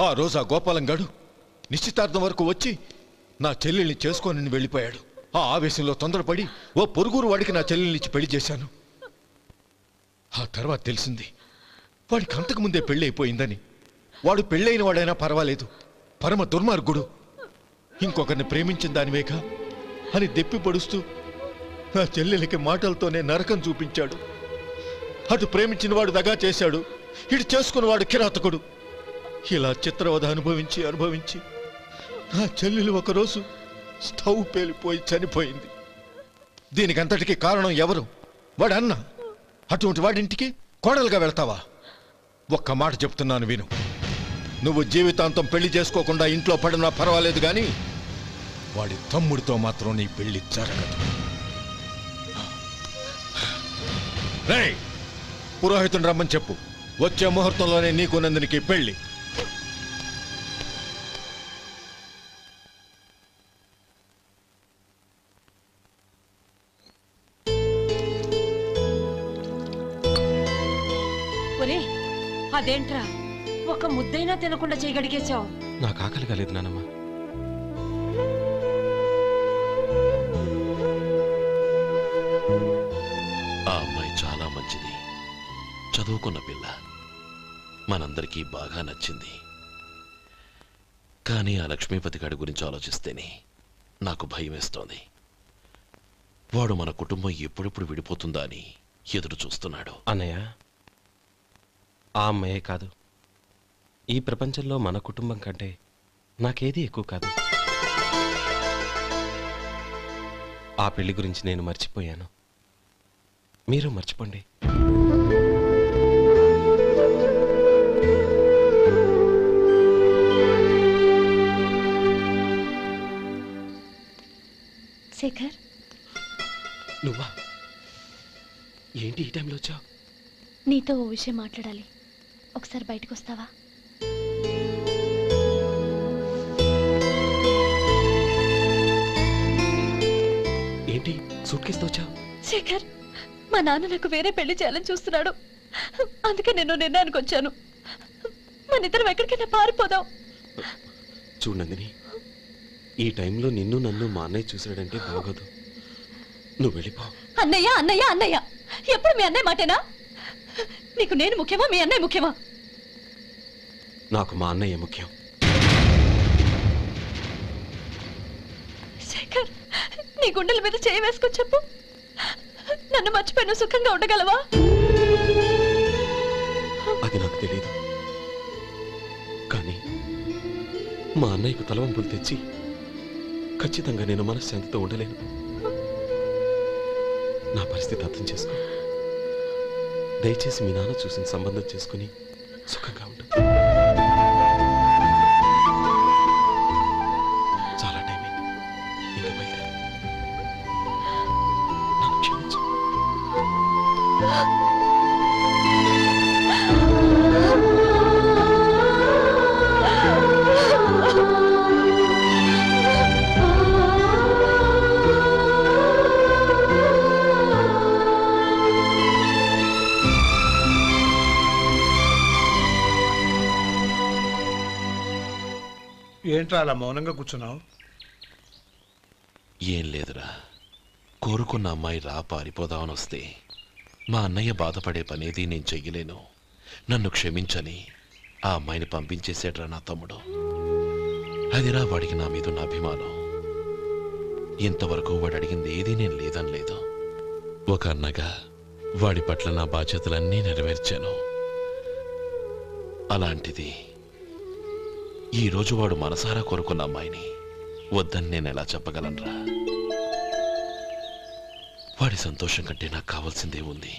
ఆ రోజు ఆ గోపాలం గాడు నిశ్చితార్థం వరకు వచ్చి నా చెల్లెల్ని చేసుకోనని వెళ్ళిపోయాడు. ఆ ఆవేశంలో తొందరపడి ఓ పొరుగురు వాడికి నా చెల్లెల్నిచ్చి పెళ్లి చేశాను. ఆ తర్వాత తెలిసింది వాడికి అంతకుముందే పెళ్ళి అయిపోయిందని. వాడు పెళ్ళైన వాడైనా పర్వాలేదు, పరమ దుర్మార్గుడు. ఇంకొకరిని ప్రేమించిన దానివేగా అని దెప్పి పొడుస్తూ నా చెల్లెలకి మాటలతోనే నరకం చూపించాడు. అటు ప్రేమించిన వాడు దగా చేశాడు, ఇటు చేసుకున్నవాడు కిరాతకుడు. ఇలా చిత్రవధ అనుభవించి అనుభవించి నా చెల్లెలు ఒకరోజు స్టవ్ పేలిపోయి చనిపోయింది. దీనికంతటికీ కారణం ఎవరు? వాడు అన్న. అటువంటి వాడింటికి కోడలుగా వెళ్తావా? ఒక్క మాట చెప్తున్నాను విను. నువ్వు జీవితాంతం పెళ్లి చేసుకోకుండా ఇంట్లో పడినా పర్వాలేదు, కానీ వాడి తమ్ముడితో మాత్రం నీ పెళ్లి జరగదు. రేయ్, పురోహితుని రమ్మని చెప్పు. వచ్చే ముహూర్తంలోనే నీకు నందినికి పెళ్లి. అదేంట్రా, ఒక ముద్దైనా తినకుండా చేయగడిగేశావు? నాకు ఆకలి కాలేదు నానమ్మ. ఆ అమ్మాయి చాలా మంచిది, చదువుకున్న పిల్ల, మనందరికీ బాగా నచ్చింది. కానీ ఆ లక్ష్మీపతి గారి గురించి ఆలోచిస్తేనే నాకు భయం వేస్తోంది. వాడు మన కుటుంబం ఎప్పుడెప్పుడు విడిపోతుందా అని ఎదురు చూస్తున్నాడు. అన్నయ్య, ఆ అమ్మాయే కాదు, ఈ ప్రపంచంలో మన కుటుంబం కంటే నాకేది ఎక్కువ కాదు. ఆ పెళ్లి గురించి నేను మర్చిపోయాను, మీరు మర్చిపోండి. శేఖర్, నువ్వా? ఏంటి ఈ టైంలో వచ్చావు? నీతో ఓ విషయం మాట్లాడాలి, ఒకసారి బయటకు వస్తావా? ఏంటి సూట్ కేసుతో వచ్చావు? శేఖర్, మా నాన్న నాకు వేరే పెళ్లి చేయాలని చూస్తున్నాడు. అందుకే నేను నిర్ణయానికి వచ్చాను. మన ఇద్దరం ఎక్కడికైనా పారిపోదాం. చూడు నందిని, ఈ టైంలో నిన్ను నన్ను మా అన్నయ్య చూసాడంటే బాగోదు. నువ్వు వెళ్ళిపో. అన్నయ్య అన్నయ్య అన్నయ్య, ఎప్పుడు మీ అన్నయ్య మాటేనా? నీకు నేను ముఖ్యమా, మీ అన్నయ్య ముఖ్యమా? నాకు మా అన్నయ్య ముఖ్యం. శేఖర్, నీ గుండెల మీద చేయి వేసుకొని చెప్పు, నన్ను మర్చిపోయిన సుఖంగా ఉండగలవా? అది నాకు తెలియదు, కానీ మా అన్నయ్యకు తలవంపులు తెచ్చి ఖచ్చితంగా నేను మనశ్శాంతితో ఉండలేను. నా పరిస్థితి అర్థం చేసుకో. దయచేసి మీ నాన్న చూసిన సంబంధం చేసుకుని సుఖంగా ఉండు. చాలా టైం అయింది, ఇంకా బయలుదేరు. నన్ను క్షమించు. ఏంట్రా అలా మౌనంగా కూర్చున్నావు? ఏం లేదురా, కోరుకున్న అమ్మాయి రా పారిపోదామని వస్తే మా అన్నయ్య బాధపడే పనేది నేను చెయ్యలేను, నన్ను క్షమించని ఆ అమ్మాయిని పంపించేసాడ్రా నా తమ్ముడు. అదిరా వాడికి నా మీద ఉన్న అభిమానం. ఇంతవరకు వాడు అడిగింది ఏదీ నేను లేదని లేదు. ఒక అన్నగా వాడి పట్ల నా బాధ్యతలన్నీ నెరవేర్చాను. అలాంటిది ఈరోజు వాడు మనసారా కోరుకున్న అమ్మాయిని వద్దని నేను ఎలా చెప్పగలనురా? వాడి సంతోషం కంటే నాకు కావాల్సిందే ఉంది.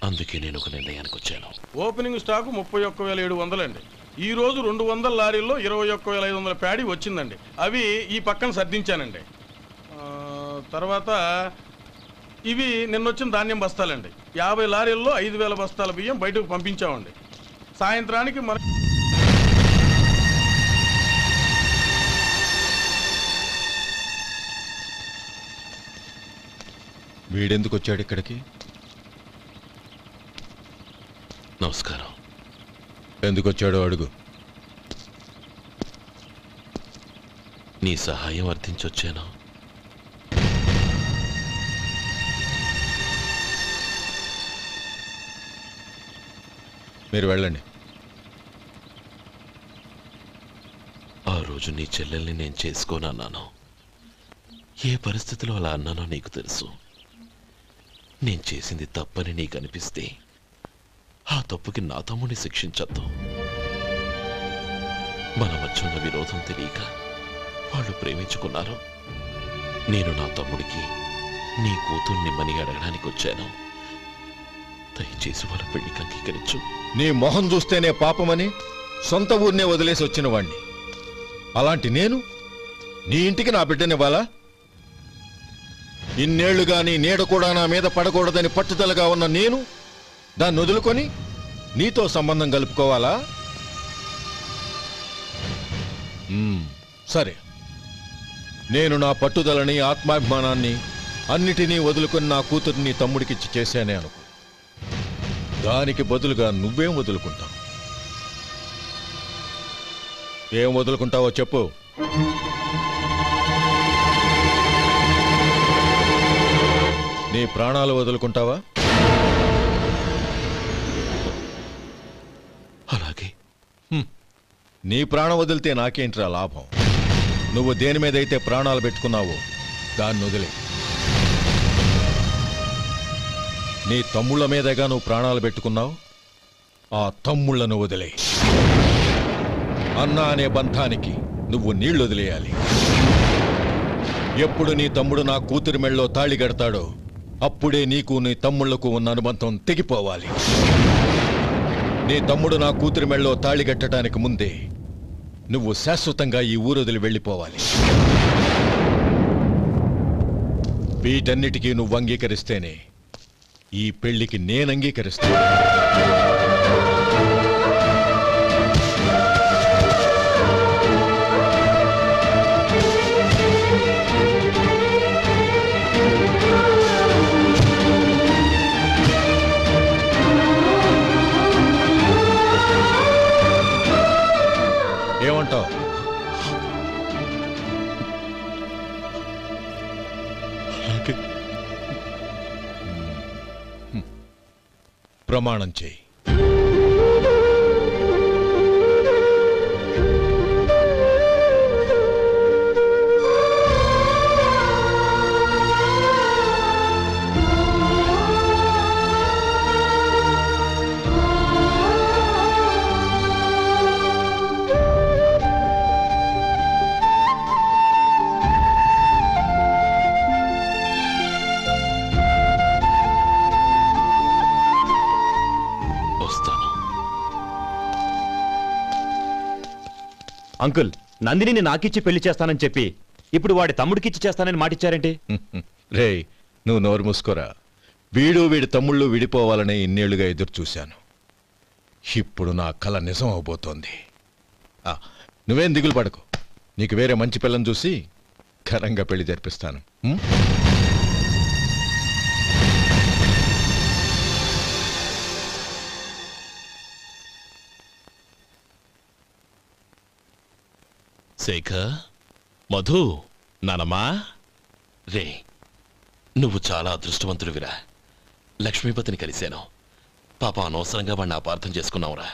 అందుకే నేను ఒక నిర్ణయానికి వచ్చాను. ఓపెనింగ్ స్టాకు 31,700 అండి. ఈ రోజు 200 లారీల్లో 21,500 ప్యాడీ వచ్చిందండి. అవి ఈ పక్కన సర్దించానండి. తర్వాత ఇవి నిన్నొచ్చిన ధాన్యం బస్తాలండి. 50 లారీల్లో 5,000 బస్తాల బియ్యం బయటకు పంపించామండి. సాయంత్రానికి మన వీడెందుకు వచ్చాడు ఇక్కడికి? నమస్కారం. ఎందుకు వచ్చాడో అడుగు. నీ సహాయం అర్థించొచ్చాను. మీరు వెళ్ళండి. ఆ రోజు నీ చెల్లెల్ని నేను చేసుకోనన్నాను. ఏ పరిస్థితిలో అలా అన్నానో నీకు తెలుసు. నేను చేసింది తప్పని నీకు అనిపిస్తే ఆ తప్పుకి నా తమ్ముడిని శిక్షించద్దు. మన మధ్య ఉన్న విరోధం తెలియక వాళ్ళు ప్రేమించుకున్నారు. నేను నా తమ్ముడికి నీ కూతుర్నిమ్మని అడగడానికి వచ్చాను. దయచేసి వాళ్ళ పెళ్లికి అంగీకరించు. నీ మొహం చూస్తేనే పాపమని సొంత ఊరినే వదిలేసి వచ్చిన వాణ్ణి. అలాంటి నేను నీ ఇంటికి నా బిడ్డనివ్వాలా? ఇన్నేళ్లుగా నీ నీడ కూడా నా మీద పడకూడదని పట్టుదలగా ఉన్న నేను దాన్ని వదులుకొని నీతో సంబంధం కలుపుకోవాలా? సరే, నేను నా పట్టుదలని ఆత్మాభిమానాన్ని అన్నిటినీ వదులుకొని నా కూతుర్ని తమ్ముడికిచ్చి చేశానే అనుకో. దానికి బదులుగా నువ్వేం వదులుకుంటావు? ఏం వదులుకుంటావో చెప్పు. నీ ప్రాణాలు వదులుకుంటావా? అలాగే. నీ ప్రాణం వదిలితే నాకేంట్రా లాభం? నువ్వు దేని మీదైతే ప్రాణాలు పెట్టుకున్నావో దాన్ని వదిలే. నీ తమ్ముళ్ళ మీదగా నువ్వు ప్రాణాలు పెట్టుకున్నావు. ఆ తమ్ముళ్లను వదిలే. అన్న అనే బంధానికి నువ్వు నీళ్లు వదిలేయాలి. ఎప్పుడు నీ తమ్ముడు నా కూతురి మెళ్ళలో తాళి కడతాడో అప్పుడే నీకు నీ తమ్ముళ్లకు ఉన్న అనుబంధం తెగిపోవాలి. నీ తమ్ముడు నా కూతురి మెళ్ళలో తాళి కట్టడానికి ముందే నువ్వు శాశ్వతంగా ఈ ఊరొదిలి వెళ్ళిపోవాలి. వీటన్నిటికీ నువ్వు అంగీకరిస్తేనే ఈ పెళ్లికి నేను అంగీకరిస్తాను. ఏమంటావు? ప్రమాణం చేయి. అంకుల్, నందిని నాకిచ్చి పెళ్లి చేస్తానని చెప్పి ఇప్పుడు వాడి తమ్ముడికిచ్చి చేస్తానని మాటిచ్చారేంటి? రే, నువ్వు నోరు మూసుకోరా. వీడి తమ్ముళ్ళు విడిపోవాలనే ఇన్నేళ్లుగా ఎదురు చూశాను. ఇప్పుడు నా కల నిజం అవబోతోంది. నువ్వేం దిగులు పడకు. నీకు వేరే మంచి పిల్లని చూసి ఘనంగా పెళ్లి జరిపిస్తాను. శేఖర్, మధు, నానమ్మా, రే, నువ్వు చాలా అదృష్టవంతుడివిరా. లక్ష్మీపతిని కలిశాను. పాప అనవసరంగా వాడిని అపార్థం చేసుకున్నావురా.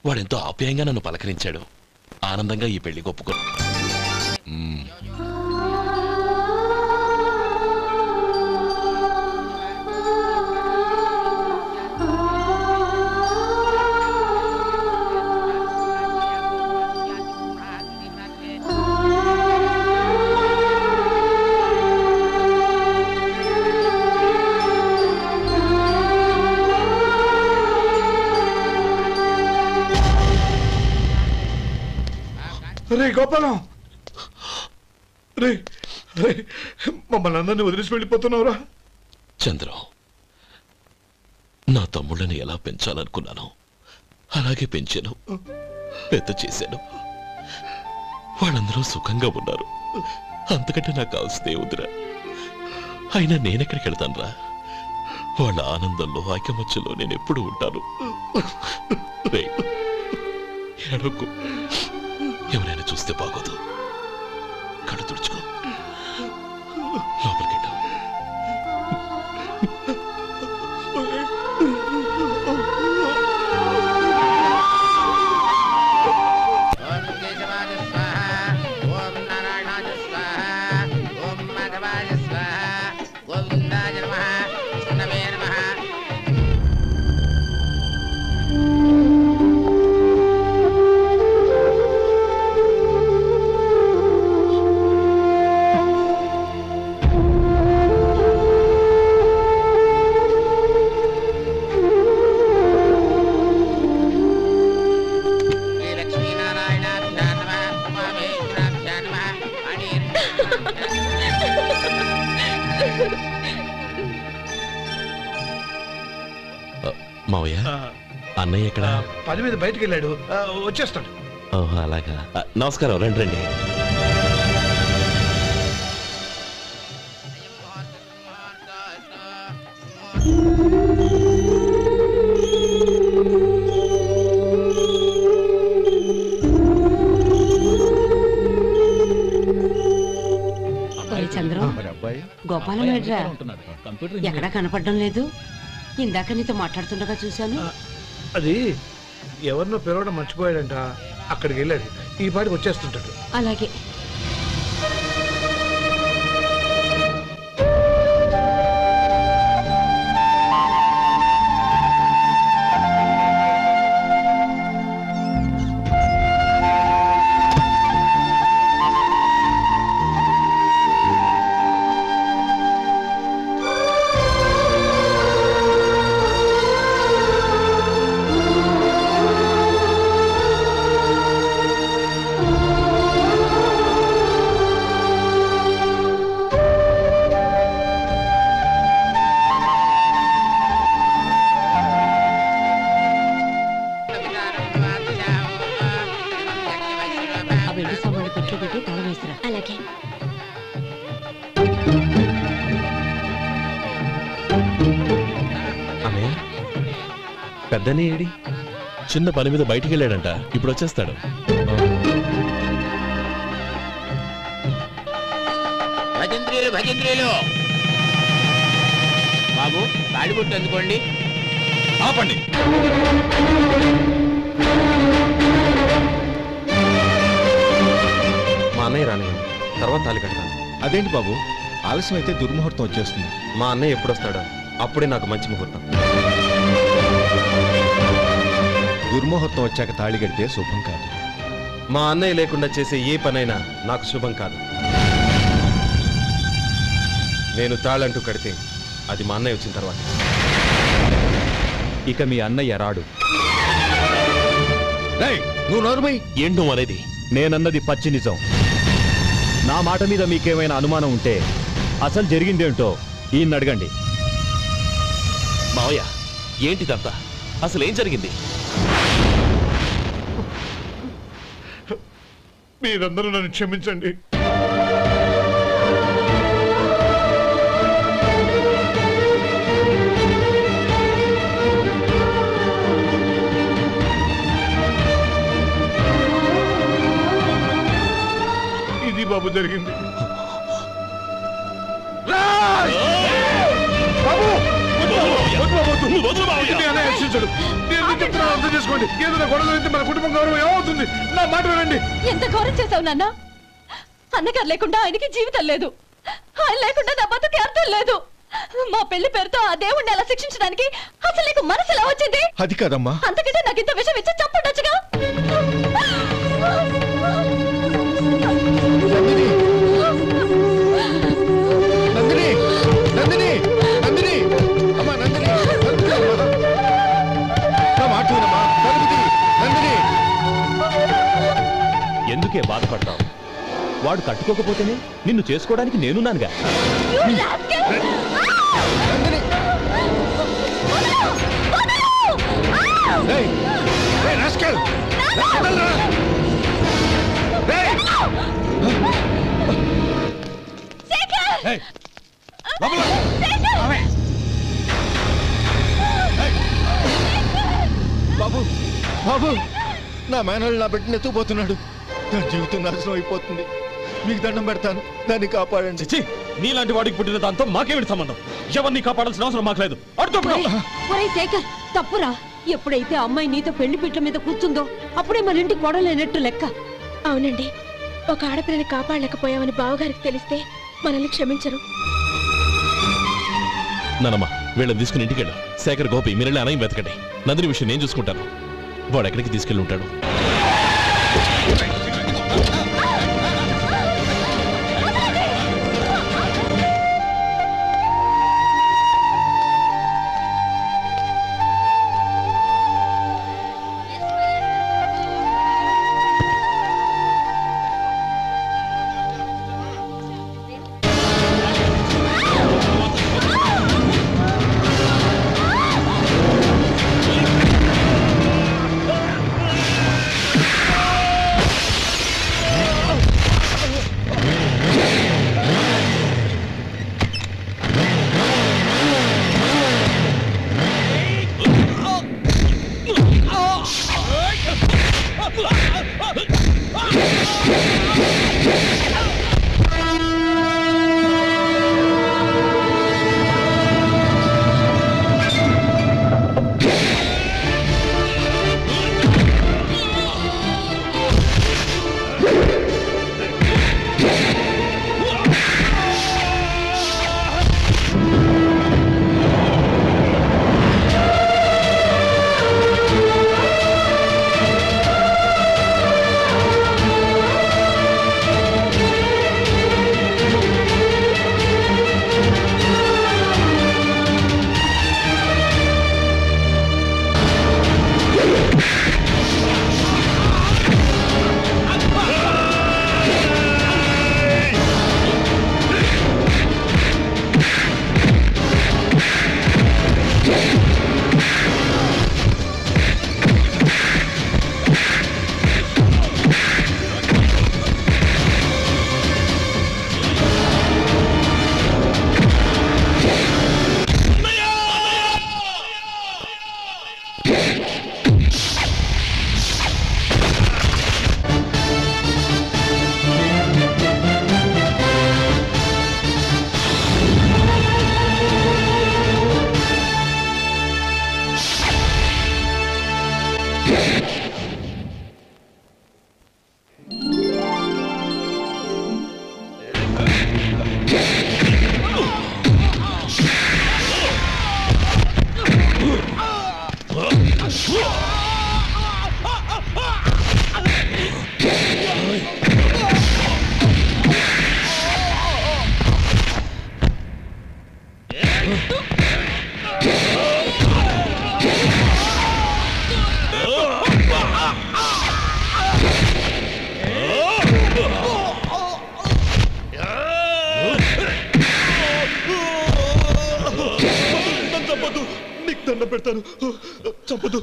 వాడెంతో ఆప్యాయంగా నన్ను పలకరించాడు. ఆనందంగా ఈ పెళ్లి ఒప్పుకో. రే గోపాలం, రే రే, మమ్మల్ని అందరినీ వదిలేసి వెళ్ళిపోతున్నావురా? చంద్రం, నా తమ్ముళ్ళని ఎలా పెంచాలనుకున్నాను అలాగే పెంచాను, పెద్ద చేశాను. వాళ్ళందరూ సుఖంగా ఉన్నారు. అంతకంటే నాకు కావాల్సిందే వద్దురా. అయినా నేనెక్కడికి వెళ్తానురా? వాళ్ళ ఆనందంలో ఐకమత్యంలో నేను ఎప్పుడు ఉంటాను. రేయ్, ఏడవకు. ఎవరైనా చూస్తే బాగోదు. కళ్ళు తుడుచుకో, లోపలికెళ్ళు. మావయ్య, అన్నయ్య ఎక్కడ? పని మీద బయటికి వెళ్ళాడు, వచ్చేస్తాడు. ఓహో, అలాగా. నమస్కారం, రండి రండి. చంద్రం, గోపాలం ఏడ్రా? ఎక్కడా కనపడడం లేదు. ఇందాక నీతో మాట్లాడుతుండగా చూశాను. అది ఎవరినో పిలవడం మర్చిపోయాడంట, అక్కడికి వెళ్ళాడు. ఈ పాటికి వచ్చేస్తుంటాడు. అలాగే. అలాగే. అన్నయ్య, పెద్దనే ఏడి? చిన్న పని మీద బయటికి వెళ్ళాడంట, ఇప్పుడు వచ్చేస్తాడు. భజంత్రీలు భజంత్రీలు, బాబు తాడిబొట్టు అందుకోండి. ఆపండి. మా అన్నయ్య రానివ్వండి, తర్వాత తాళి కడతాను. అదేంటి బాబు, ఆలస్యం అయితే దుర్ముహూర్తం వచ్చేస్తుంది. మా అన్నయ్య ఎప్పుడు వస్తాడో అప్పుడే నాకు మంచి ముహూర్తం. దుర్ముహూర్తం వచ్చాక తాళి కడితే శుభం కాదు. మా అన్నయ్య లేకుండా చేసే ఏ పనైనా నాకు శుభం కాదు. నేను తాళంటూ కడితే అది మా అన్నయ్య వచ్చిన తర్వాత. ఇక మీ అన్నయ్య రాడు. నువ్వు నోరుమై. ఏంటి నువ్వు అనేది? నేనన్నది పచ్చి నిజం. నా మాట మీద మీకేమైనా అనుమానం ఉంటే అసలు జరిగిందేంటో ఈయన్ని అడగండి. మావయ్య, ఏంటిదంతా? అసలు ఏం జరిగింది? మీరందరూ నన్ను క్షమించండి. ఇది బాబు జరిగింది. అర్థం చేసుకోండి. ఏదైనా గొడవ అయితే మన కుటుంబం గౌరవం ఏమవుతుంది? నా మాట వినండి. ఎంత ఘోరం చేశావు నాన్న. అన్నగారు లేకుండా ఆయనకి జీవితం లేదు, ఆయన లేకుండా నా బతుకి అర్థం లేదు. మా పెళ్లి పేరుతో ఆ దేవుణ్ణి అలా శిక్షించడానికి అసలు నీకు మనసు ఎలా వచ్చింది? అది కాదమ్మా. అంతకంటే నాకు ఇంత విషయం ఇచ్చి చంపుండొచ్చుగా. నందిని, నందిని, నందిని, అమ్మా నందిని, నా మాట వినమ్మా. నందిని, ఎందుకే బాధపడతావు? వాడు కట్టుకోకపోతేనే నిన్ను చేసుకోవడానికి నేనున్నానుగా. బాబు, నా మేనల్ని నా బిడ్డను ఎత్తుకుపోతున్నాడు. దాని జీవితం నాశనం అయిపోతుంది. మీకు దండం పెడతాను, దాన్ని కాపాడండి. చిచ్చి, నీలాంటి వాడికి పుట్టిన దాంతో మాకేమిటి సంబంధం? ఎవరిని కాపాడాల్సిన అవసరం మాకు లేదు. ఒరేయ్ శేఖర్, తప్పురా. ఎప్పుడైతే అమ్మాయి నీతో పెళ్లి పీటల మీద కూర్చుందో అప్పుడే మన ఇంటి గొడవలేనట్టు లెక్క. అవునండి, ఒక ఆడపిల్లని కాపాడలేకపోయామని బావగారికి తెలిస్తే మనల్ని క్షమించరు. నానమ్మ, వీళ్ళని తీసుకుని ఇంటికి వెళ్ళు. శేఖర్, గోపి, మీరెళ్ళి అన్నయ్య వెతకండి. నందిని విషయం నేను చూసుకుంటాను. వాడు ఎక్కడికి తీసుకెళ్ళి ఉంటాడు? దండం పెడతాను, చంపదు.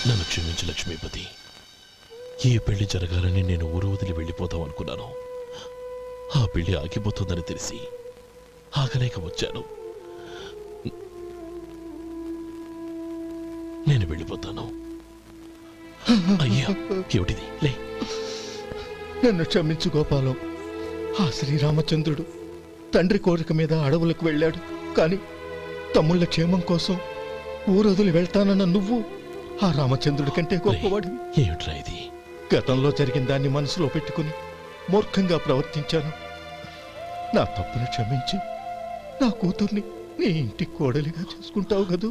నన్ను క్షమించు లక్ష్మీపతి. ఈ పెళ్లి జరగాలని నేను ఊరు వదిలి వెళ్ళిపోతాం అనుకున్నాను. ఆ పెళ్లి ఆగిపోతుందని తెలిసి ఆగలేక వచ్చాను. నేను వెళ్ళిపోతాను. అయ్యా, ఏమిటిది? లే. నన్ను క్షమించు గోపాలం. ఆ శ్రీరామచంద్రుడు తండ్రి కోరిక మీద అడవులకు వెళ్ళాడు. కానీ తమ్ముళ్ళ క్షేమం కోసం ఊరొదిలి వెళ్తానన్న నువ్వు ఆ రామచంద్రుడి కంటే గొప్పవాడు. ఏమిట్రా ఇది? గతంలో జరిగిన దాన్ని మనసులో పెట్టుకుని మూర్ఖంగా ప్రవర్తించాను. నా తప్పును క్షమించి నా కూతుర్ని నీ ఇంటి కోడలిగా చేసుకుంటావు కదూ.